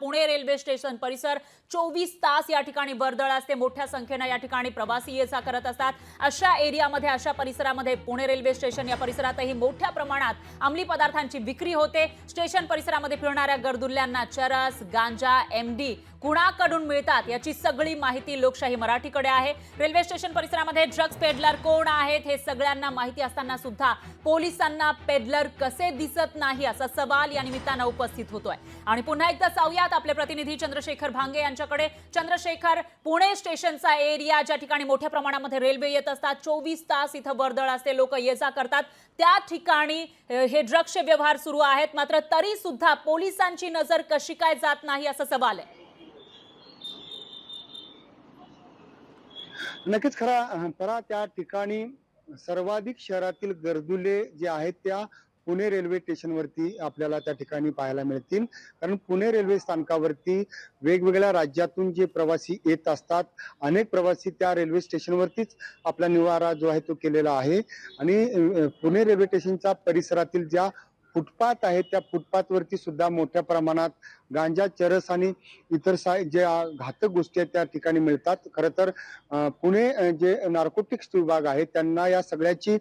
Pune railway station परिसर 24 तास या ठिकाणी वर्दळ असते। मोठ्या संख्येने या ठिकाणी प्रवासी ये-जा करत असतात। अशा एरियामध्ये, अशा परिसरामध्ये पुणे रेल्वे स्टेशन या परिसरातही मोठ्या प्रमाणात अंमली पदार्थांची विक्री होते। स्टेशन परिसरामध्ये फिरणाऱ्या गर्दुल्ल्यांना चरस, गांजा, एमडी कुणाकडून मिळतात याची सगळी माहिती लोकशाही मराठीकडे आहे। रेल्वे स्टेशन परिसरामध्ये ड्रग्ज पेडलर कोण आहेत हे सगळ्यांना माहिती असताना सुद्धा पोलिसांना पेडलर कसे दिसत नाही असा सवाल या निमित्तानं उपस्थित होतोय। आणि पुन्हा एकदा जाऊयात आपले प्रतिनिधी चंद्रशेखर भांगे यांच्याकडे। चंद्रशेखर, पुणे स्टेशनचा एरिया ज्या ठिकाणी मोठ्या प्रमाणामध्ये रेल्वे येत असतात, 24 तास इथं वर्दळ असते, लोक ये-जा करतात, त्या ठिकाणी हे ड्रग्जचे व्यवहार सुरू आहेत, मात्र तरी सुद्धा पोलिसांची नजर कशी काय जात नाही असा सवाल आहे। नक्कीच खरा त्या ठिकाणी सर्वाधिक शहरातील गर्दुले जे आहेत त्या पुणे रेल्वे स्टेशनवरती आपल्याला त्या ठिकाणी पाहायला मिळतील। कारण पुणे रेल्वे स्थानकावरती वेगवेगळ्या राज्यातून जे प्रवासी येत असतात, अनेक प्रवासी त्या रेल्वे स्टेशनवरतीच आपला निवारा जो आहे तो केलेला आहे। आणि पुणे रेल्वे स्टेशनच्या परिसरातील ज्या फुटपाथ आहेत त्या फुटपाथवरती सुद्धा मोठ्या प्रमाणात गांजा, चरस आणि इतर जे घातक गोष्टी आहेत त्या ठिकाणी मिळतात। खरं तर पुणे जे नार्कोटिक्स विभाग आहे त्यांना या सगळ्याची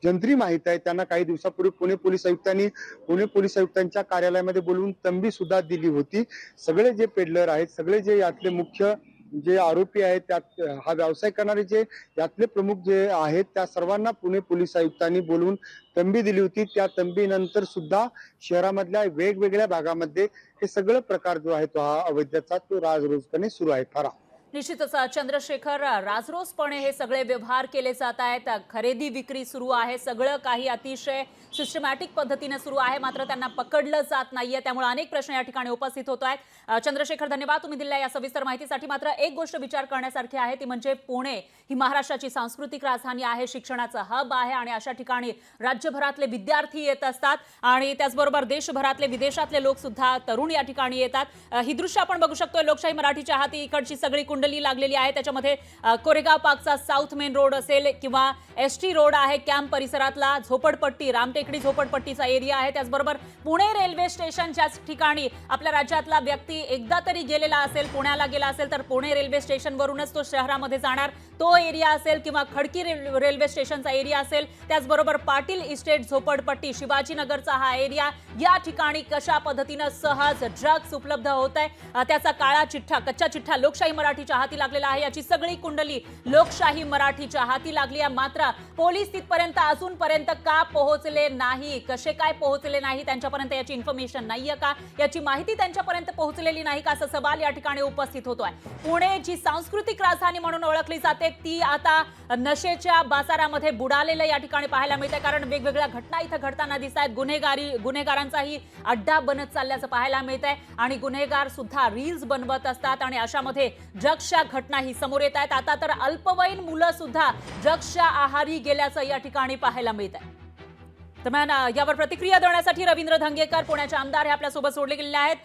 जंत्री माहिती आहे। त्यांना काही दिवसापूर्वी पुणे पोलीस आयुक्तांच्या कार्यालयामध्ये बोलवून तंबी सुद्धा दिली होती। सगळे जे पेडलर आहेत, सगळे जे यातले मुख्य जे आरोपी आहेत, त्यात हा व्यवसाय करणारे जे यातले प्रमुख जे आहेत त्या सर्वांना पुणे पोलीस आयुक्तांनी बोलवून तंबी दिली होती। त्या तंबीनंतर सुद्धा शहरामधल्या वेगवेगळ्या भागामध्ये हे सगळं प्रकार जो आहे तो हा अवैधचा तो राजरोसपणे सुरू आहे। फरा निश्चितच चंद्रशेखर, राजरोसपणे हे सगळे व्यवहार केले जात आहेत, खरेदी विक्री सुरू आहे, सगळं काही अतिशय सिस्टमॅटिक पद्धतीने सुरू आहे, मात्र त्यांना पकडलं जात नाहीये, त्यामुळे अनेक प्रश्न या ठिकाणी उपस्थित होत आहेत। चंद्रशेखर, धन्यवाद तुम्ही दिलेल्या या सविस्तर माहितीसाठी। मात्र एक गोष्ट विचार करण्यासारखी आहे ती म्हणजे पुणे ही महाराष्ट्राची सांस्कृतिक राजधानी आहे, शिक्षणाचा हब आहे आणि अशा ठिकाणी राज्यभरातले विद्यार्थी येत असतात आणि त्याचबरोबर देशभरातले विदेशातले लोक सुद्धा तरुण या ठिकाणी येतात। ही दृश्य आपण बघू शकतोय लोकशाही मराठीच्या हाती इकडची सगळी कुंडली लागलेली आहे। त्याच्यामध्ये कोरेगाव पार्कचा साऊथ मेन रोड असेल किंवा एसटी रोड आहे, कॅम्प परिसरातला झोपडपट्टी, रामटेकडी झोपडपट्टीचा एरिया आहे, त्याचबरोबर पुणे रेल्वे स्टेशन ज्या ठिकाणी आपल्या राज्यातला व्यक्ती एकदा तरी गेलेला असेल, पुण्याला गेला असेल तर पुणे रेल्वे स्टेशनवरूनच तो शहरामध्ये जाणार, तो एरिया असेल किंवा खडकी रेल्वे स्टेशनचा एरिया असेल, त्याचबरोबर पाटील इस्टेट झोपडपट्टी, शिवाजीनगरचा हा एरिया, या ठिकाणी कशा पद्धतीने सहज ड्रग्ज उपलब्ध होत आहे त्याचा काळा चिठ्ठा, कच्चा चिठ्ठा लोकशाही मराठीच्या हाती लागलेला आहे। याची सगळी कुंडली लोकशाही मराठीच्या हाती लागली आहे, मात्र पोलीस तिथपर्यंत अजूनपर्यंत का पोहोचले नाही, कसे काय पोहोचले नाही, त्यांच्यापर्यंत याची इन्फॉर्मेशन नाहीये का, याची माहिती त्यांच्यापर्यंत पोहोचलेली नाही का, असा सवाल या ठिकाणी उपस्थित होतोय। पुणे जी सांस्कृतिक राजधानी म्हणून ओळखली जाते ती आता नशेच्या बाजारामध्ये बुडालेलं या ठिकाणी पाहायला मिळतंय, कारण वेगवेगळ्या घटना इथं घडताना दिसत आहेत, गुन्हेगारांचाही अड्डा बनत चालल्याचं पाहायला मिळतंय आणि गुन्हेगार सुद्धा रील्स बनवत असतात आणि अशामध्ये ड्रग्जच्या घटनाही समोर येत आहेत। आता तर अल्पवयीन मुलं सुद्धा ड्रग्जच्या आहारी गेल्याचं या ठिकाणी पाहायला मिळत आहे। दरम्यान यावर प्रतिक्रिया देण्यासाठी रवींद्र धंगेकर, पुण्याचे आमदार, हे आपल्यासोबत जोडले गेलेले आहेत।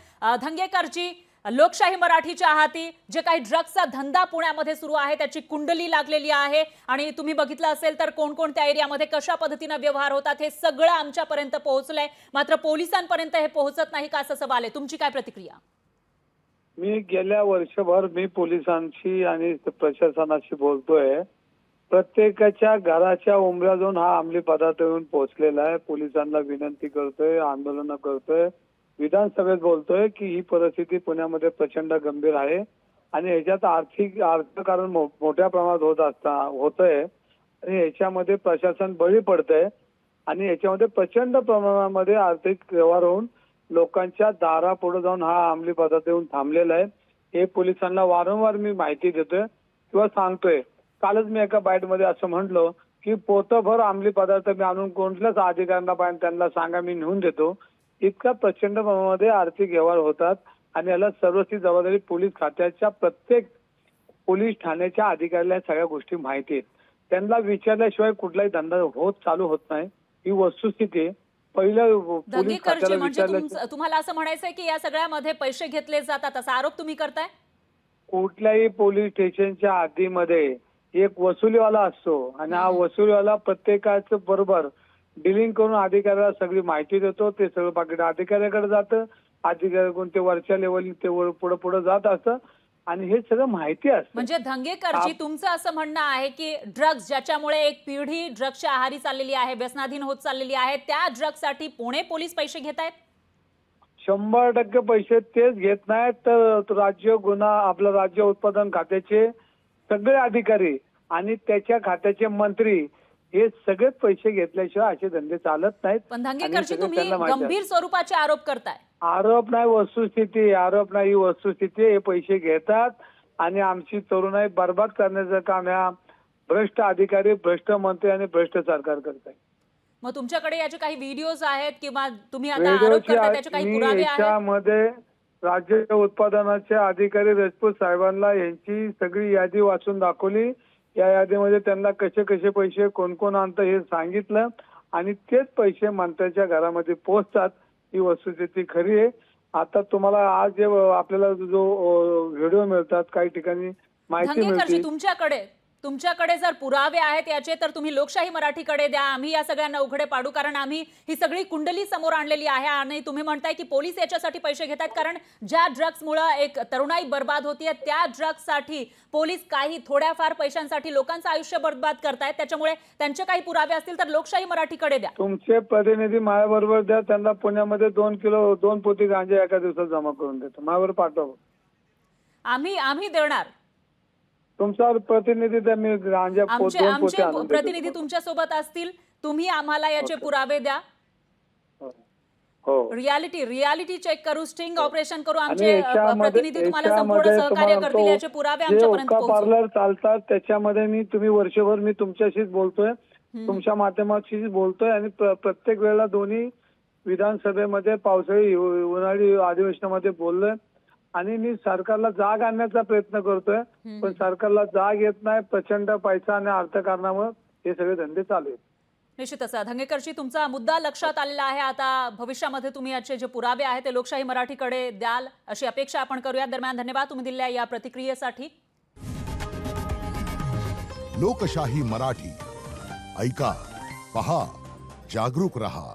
धंगेकरजी, लोकशाही मराठीच्या हाती जे काही ड्रग्जचा धंदा पुण्यामध्ये सुरू आहे त्याची कुंडली लागलेली आहे आणि तुम्ही बघितलं असेल तर कोणकोणत्या एरियामध्ये कशा पद्धतीने व्यवहार होतात हे सगळं आमच्यापर्यंत पोहोचलंय, मात्र पोलिसांपर्यंत हे पोहोचत नाही का, असा सवाल आहे। तुमची काय प्रतिक्रिया? मी गेल्या वर्षभर पोलिसांशी आणि प्रशासनाशी बोलतोय। प्रत्येकाच्या घराच्या उंबऱ्या जाऊन हा अंमली पदार्थ येऊन पोहोचलेला आहे। पोलिसांना विनंती करतोय, आंदोलन करतोय, विधानसभेत बोलतोय की ही परिस्थिती पुण्यामध्ये प्रचंड गंभीर आहे आणि याच्यात अर्थकारण मोठ्या प्रमाणात होतंय आणि याच्यामध्ये प्रशासन बळी पडतंय आणि याच्यामध्ये प्रचंड प्रमाणामध्ये आर्थिक व्यवहार होऊन लोकांच्या दारापुढे जाऊन हा अंमली पदार्थ येऊन थांबलेला आहे। हे पोलिसांना वारंवार मी माहिती देतोय किंवा सांगतोय। कालच मी एका बाईटमध्ये असं म्हटलं की पोतभर अंमली पदार्थ मी आणून कोणत्याच अधिकाऱ्यांना पाहिजे त्यांना सांगा, मी नेऊन देतो। इतका प्रचंड प्रमाणामध्ये आर्थिक व्यवहार होतात आणि याला सर्वस्वी जबाबदारी पोलीस खात्याच्या प्रत्येक पोलीस ठाण्याच्या अधिकाऱ्याला सगळ्या गोष्टी माहिती आहेत। त्यांना विचारल्याशिवाय कुठलाही धंदा चालू होत नाही, ही वस्तुस्थिती आहे। पहिलं पोलीस खात्याला म्हणजे तुम्हाला असं म्हणायचंय की या सगळ्यामध्ये पैसे घेतले जातात असा आरोप तुम्ही करताय? कुठल्याही पोलीस स्टेशनच्या हद्दीमध्ये एक वसुलीवाला असतो आणि हा वसुलीवाला प्रत्येकाचं बरोबर डिलिंग करून अधिकाऱ्याला सगळी माहिती देतो, ते सगळं पाकिट अधिकाऱ्याकडे जातं, अधिकारी कोणते वरच्या लेवल ते पुढे पुढे जात असतं आणि हे सगळं माहिती असतं. म्हणजे धंगेकरजी तुमचं असं म्हणणं आहे की ड्रग्ज ज्याच्यामुळे एक पिढी ड्रग्सच्या आहारी चाललेली आहे, व्यसनाधीन होत चाललेली आहे, त्या ड्रग्जसाठी पुणे पोलीस पैसे घेत आहेत? 100% पैसे तेच घेत नाहीत, तर राज्य गुन्हा आपलं राज्य उत्पादन खात्याचे सगळे अधिकारी आणि त्याच्या खात्याचे मंत्री हे सगळेच पैसे घेतल्याशिवाय असे धंदे चालत नाहीत. पण आणि धंगेकरजी सगळं तुम्ही त्यांना माहिती आहे. गंभीर स्वरूपाचे आरोप करताय. आरोप नाही वस्तुस्थिती, आरोप नाही वस्तुस्थिती. हे पैसे घेतात आणि आमची तरुणाई बर्बाद करण्याचं काम ह्या भ्रष्ट अधिकारी, भ्रष्ट मंत्री आणि भ्रष्ट सरकार करत आहे. मग तुमच्याकडे याचे काही व्हिडिओज आहेत किंवा तुम्ही आता आरोप करताय त्याचे काही पुरावे आहेत? याच्यामध्ये राज्य उत्पादनाचे अधिकारी राजपूत साहेबांना यांची सगळी यादी वाचून दाखवली. या यादीमध्ये त्यांना कसे कसे पैसे कोण कोण आणतं हे सांगितलं आणि तेच पैसे मंत्र्याच्या घरामध्ये पोहोचतात. ही वस्तुस्थिती खरी आहे. आता तुम्हाला आज जे आपल्याला जो व्हिडिओ मिळतात, काही ठिकाणी माहिती धंगेकरजी मिळते. तुमच्याकडे जर पुरावे आहेत याचे तर तुम्ही लोकशाही मराठीकडे द्या. आम्ही या सगळ्यांना उघडे पाडू, कारण आम्ही ही सगळी कुंडली समोर आणलेली आहे. आणि तुम्ही म्हणताय की पोलीस याच्यासाठी पैसे घेतात, कारण ज्या ड्रग्समुळे एक तरुणाई बर्बाद होतीये त्या ड्रग्ससाठी पोलीस काही थोड्याफार पैशांसाठी लोकांचं आयुष्य बर्बाद करतायत. त्याच्यामुळे त्यांचे काही पुरावे असतील तर लोकशाही मराठीकडे द्या. तुमचे प्रतिनिधी माझ्याबरोबर द्या. त्यांना पुण्यामध्ये 2 पोती गांजा एका दिवसात जमा करून देतो. माझ्यावर पाठवा. आम्ही देणार. तुमचा प्रतिनिधी द्या. मी गांजा 2 पोती आमचे आणून प्रतिनिधी देतो. तुमच्या सोबत असतील. तुम्ही आम्हाला याचे पुरावे द्या. हो. रियालिटी चेक करू, स्टिंग ऑपरेशन करू. आणि आमचे प्रतिनिधी तुम्हाला संपूर्ण सहकार्य करतील. याचे पुरावे आमच्यापर्यंत पोहोचवू. पार्लर चालतात त्याच्यामध्ये तुम्ही वर्षभर मी तुमच्याशीच बोलतोय, तुमच्या माध्यमाशीच बोलतोय आणि प्रत्येक वेळेला दोन्ही विधानसभेमध्ये पावसाळी उन्हाळी अधिवेशनामध्ये बोललोय आणि मी सरकारला जाग आणण्याचा प्रयत्न करतोय. पण सरकारला जाग येत नाही. प्रचंड पैसा आणि अर्थकारणामुळे हे सगळे धंदे चालू आहेत. निश्चितच धंगेकरजी तुमचा मुद्दा लक्षात आलेला आहे. आता भविष्यामध्ये तुम्ही याचे जे पुरावे आहेत ते लोकशाही मराठीकडे द्याल अशी अपेक्षा आपण करूया. दरम्यान धन्यवाद तुम्ही दिलेल्या या प्रतिक्रियेसाठी. लोकशाही मराठी ऐका, पहा, जागरूक रहा.